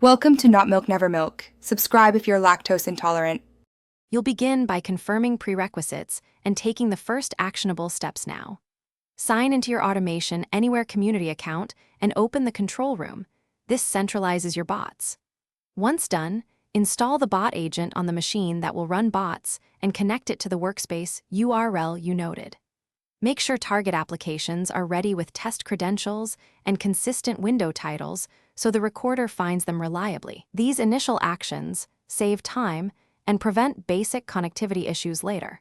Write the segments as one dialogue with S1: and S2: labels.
S1: Welcome to Not Milk Never Milk. Subscribe if you're lactose intolerant.
S2: You'll begin by confirming prerequisites and taking the first actionable steps now. Sign into your Automation Anywhere community account and open the control room. This centralizes your bots. Once done, install the bot agent on the machine that will run bots and connect it to the workspace URL you noted. Make sure target applications are ready with test credentials and consistent window titles so the recorder finds them reliably. These initial actions save time and prevent basic connectivity issues later.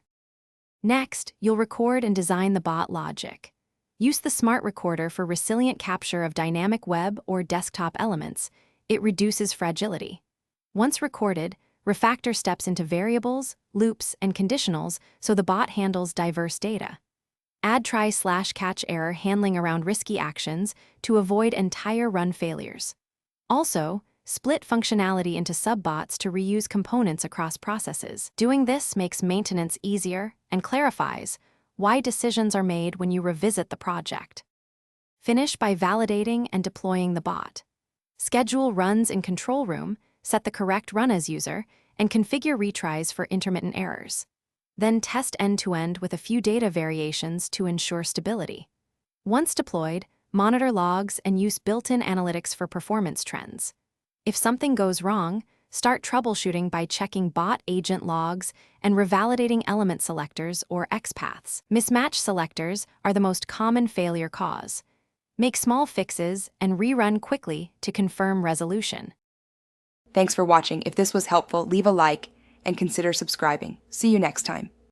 S2: Next, you'll record and design the bot logic. Use the smart recorder for resilient capture of dynamic web or desktop elements. It reduces fragility. Once recorded, refactor steps into variables, loops, and conditionals so the bot handles diverse data. Add try/catch error handling around risky actions to avoid entire run failures. Also, split functionality into sub-bots to reuse components across processes. Doing this makes maintenance easier and clarifies why decisions are made when you revisit the project. Finish by validating and deploying the bot. Schedule runs in control room, set the correct run as user, and configure retries for intermittent errors. Then test end-to-end with a few data variations to ensure stability. Once deployed, monitor logs and use built-in analytics for performance trends. If something goes wrong, start troubleshooting by checking bot agent logs and revalidating element selectors or XPaths. Mismatch selectors are the most common failure cause. Make small fixes and rerun quickly to confirm resolution.
S1: Thanks for watching. If this was helpful, leave a like and consider subscribing. See you next time.